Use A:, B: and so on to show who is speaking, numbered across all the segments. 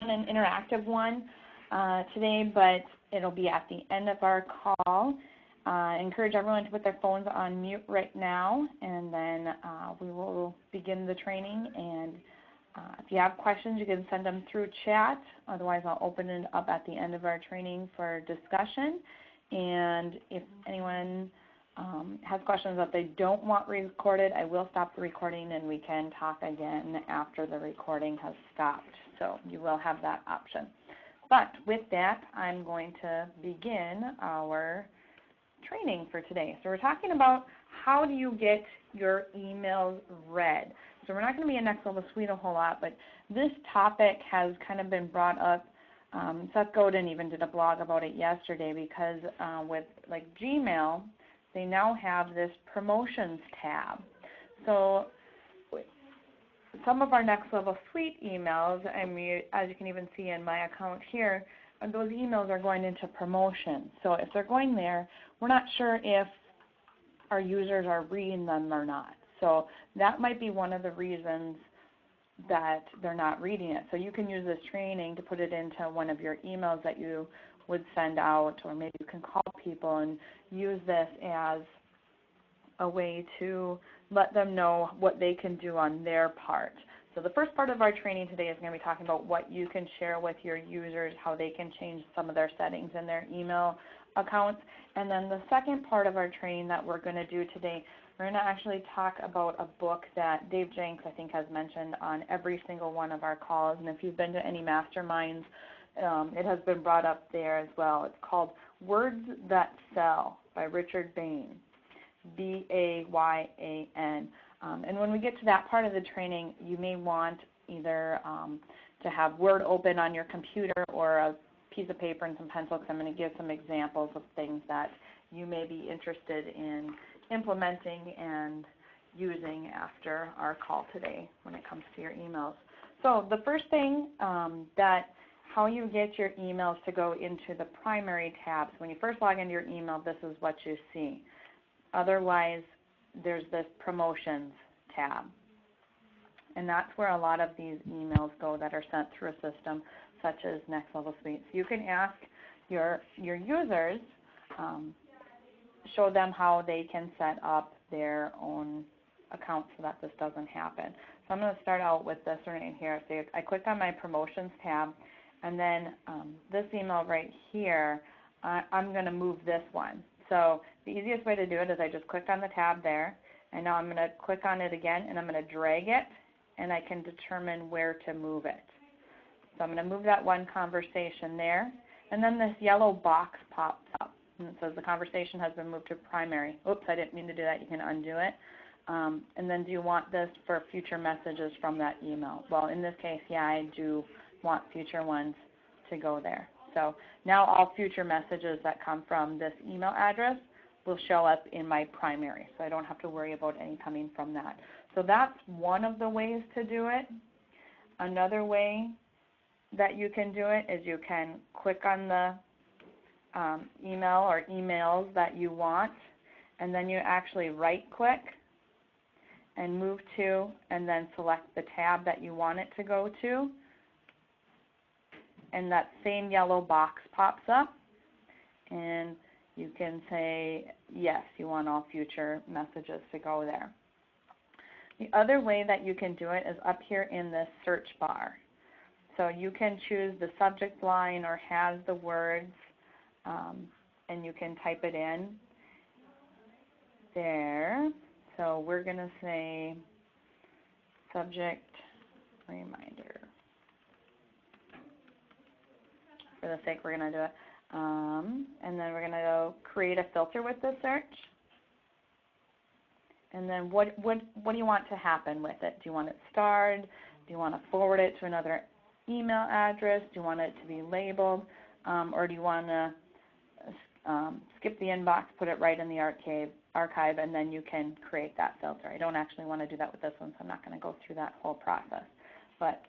A: an interactive one today, but it'll be at the end of our call. I encourage everyone to put their phones on mute right now, and then we will begin the training. And if you have questions, you can send them through chat. Otherwise, I'll open it up at the end of our training for discussion. And if anyone has questions that they don't want recorded, I will stop the recording and we can talk again after the recording has stopped. So you will have that option. But with that, I'm going to begin our training for today. So we're talking about how do you get your emails read. So we're not going to be in Next Level Suite a whole lot, but this topic has kind of been brought up. Seth Godin even did a blog about it yesterday because with like Gmail, they now have this promotions tab. So some of our Next Level Suite emails, I mean, as you can even see in my account here, those emails are going into promotion. So if they're going there, we're not sure if our users are reading them or not. So that might be one of the reasons that they're not reading it. So you can use this training to put it into one of your emails that you would send out, or maybe you can call people and use this as a way to let them know what they can do on their part. So the first part of our training today is going to be talking about what you can share with your users, how they can change some of their settings in their email accounts. And then the second part of our training that we're going to do today, we're going to actually talk about a book that Dave Jenks, I think, has mentioned on every single one of our calls. And if you've been to any masterminds, it has been brought up there as well. It's called Words That Sell by Richard Bain, B-A-Y-A-N. And when we get to that part of the training, you may want either to have Word open on your computer or a piece of paper and some pencil, because I'm going to give some examples of things that you may be interested in implementing and using after our call today when it comes to your emails. So the first thing that how you get your emails to go into the primary tabs. When you first log into your email, this is what you see. Otherwise, there's this promotions tab. And that's where a lot of these emails go that are sent through a system such as Next Level Suite. So you can ask your users, show them how they can set up their own account so that this doesn't happen. So I'm going to start out with this right here. So I click on my promotions tab, and then this email right here, I'm going to move this one. So the easiest way to do it is I just click on the tab there, and now I'm going to click on it again, and I'm going to drag it, and I can determine where to move it. So I'm going to move that one conversation there, and then this yellow box pops up, and it says the conversation has been moved to primary. Oops, I didn't mean to do that. You can undo it. And then do you want this for future messages from that email? Well, in this case, yeah, I do want future ones to go there. So now all future messages that come from this email address will show up in my primary, so I don't have to worry about any coming from that. So that's one of the ways to do it. Another way that you can do it is you can click on the email or emails that you want, and then you actually right-click and move to, and then select the tab that you want it to go to. And that same yellow box pops up, and you can say, yes, you want all future messages to go there. The other way that you can do it is up here in this search bar. So you can choose the subject line or has the words, and you can type it in there. So we're going to say subject reminder. For the sake, we're going to do it. And then we're going to go create a filter with the search. And then what do you want to happen with it? Do you want it starred? Do you want to forward it to another email address? Do you want it to be labeled? Or do you want to skip the inbox, put it right in the archive, and then you can create that filter? I don't actually want to do that with this one, so I'm not going to go through that whole process. But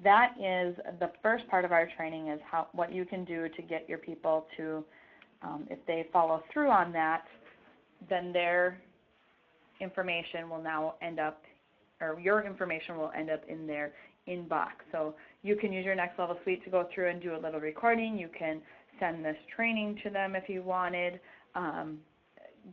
A: that is the first part of our training, is what you can do to get your people to, if they follow through on that, then their information will now end up, or your information will end up in their inbox. So you can use your Next Level Suite to go through and do a little recording. You can send this training to them if you wanted.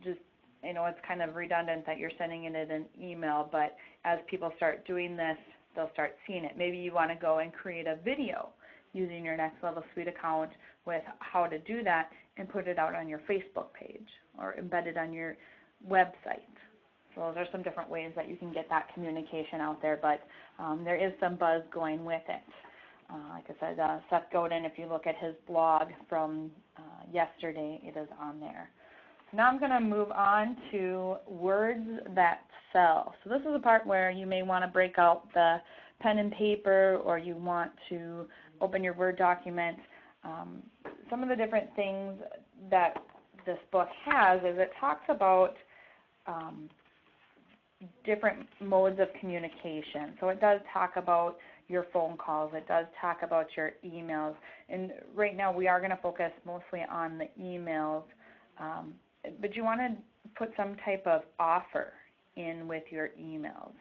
A: Just, it's kind of redundant that you're sending it in an email, but as people start doing this, they'll start seeing it. Maybe you want to go and create a video using your Next Level Suite account with how to do that and put it out on your Facebook page or embed it on your website. So those are some different ways that you can get that communication out there, but there is some buzz going with it. Like I said, Seth Godin, if you look at his blog from yesterday, it is on there. So now I'm going to move on to words that sell. So this is the part where you may want to break out the pen and paper, or you want to open your Word document. Some of the different things that this book has is it talks about different modes of communication. So it does talk about your phone calls. It does talk about your emails. And right now we are going to focus mostly on the emails. But you want to put some type of offer in with your emails.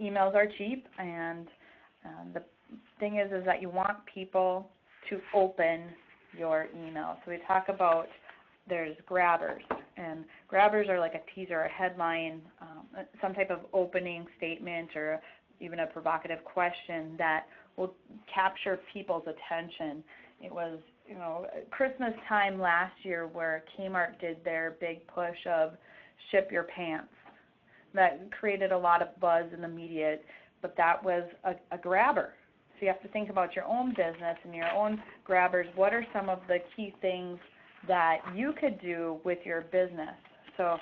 A: Emails are cheap, and the thing is that you want people to open your email. So we talk about there's grabbers, and grabbers are like a teaser, a headline, some type of opening statement or even a provocative question that will capture people's attention. It was, Christmas time last year where Kmart did their big push of ship your pants. That created a lot of buzz in the media, but that was a grabber. So you have to think about your own business and your own grabbers. What are some of the key things that you could do with your business? So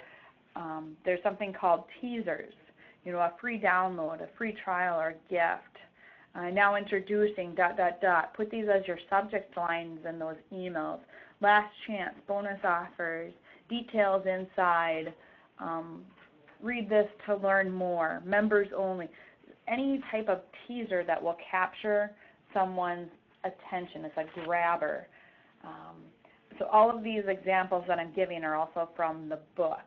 A: there's something called teasers, a free download, a free trial, or a gift. Now introducing ... Put these as your subject lines in those emails. Last chance, bonus offers, details inside, read this to learn more, members only. Any type of teaser that will capture someone's attention. It's a grabber. So all of these examples that I'm giving are also from the book.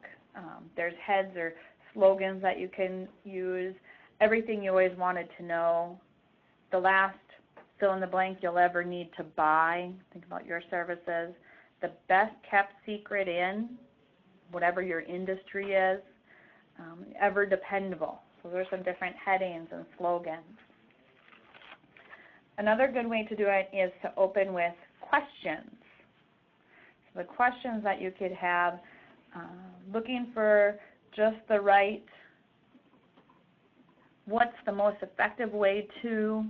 A: There's heads or slogans that you can use. Everything you always wanted to know. The last fill in the blank you'll ever need to buy. Think about your services. The best kept secret in whatever your industry is. Ever dependable. So there's some different headings and slogans. Another good way to do it is to open with questions. So the questions that you could have, looking for just the right, what's the most effective way to,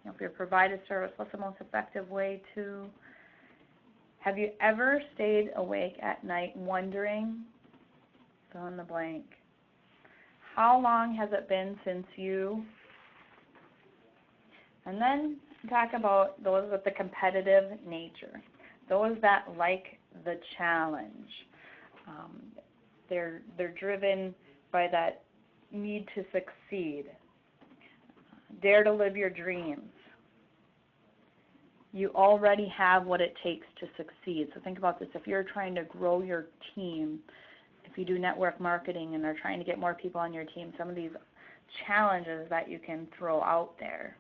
A: if you provide a service, what's the most effective way to, have you ever stayed awake at night wondering, fill in the blank, how long has it been since you, and then talk about those with the competitive nature, those that like the challenge. They're driven by that need to succeed. Dare to live your dreams. You already have what it takes to succeed. So think about this. If you're trying to grow your team, if you do network marketing and are trying to get more people on your team, some of these challenges that you can throw out there.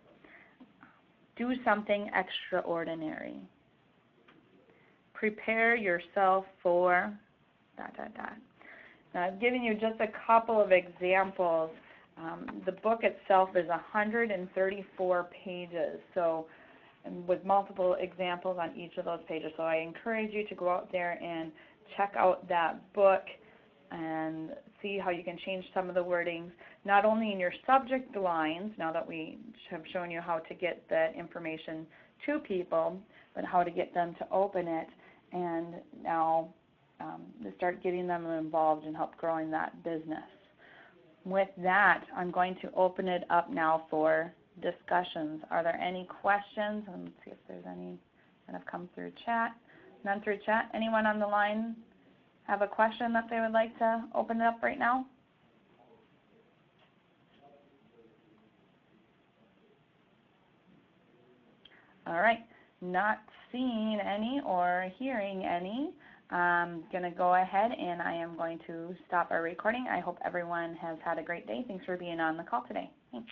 A: Do something extraordinary. Prepare yourself for ... Now, I've given you just a couple of examples. The book itself is 134 pages, so with multiple examples on each of those pages. So I encourage you to go out there and check out that book and see how you can change some of the wordings, not only in your subject lines, now that we have shown you how to get that information to people, but how to get them to open it, and now to start getting them involved and help growing that business. With that, I'm going to open it up now for discussions. Are there any questions? Let's see if there's any that have come through chat. None through chat. Anyone on the line have a question that they would like to open it up right now? All right. Not seeing any or hearing any. I'm going to go ahead and I am going to stop our recording. I hope everyone has had a great day. Thanks for being on the call today. Thanks.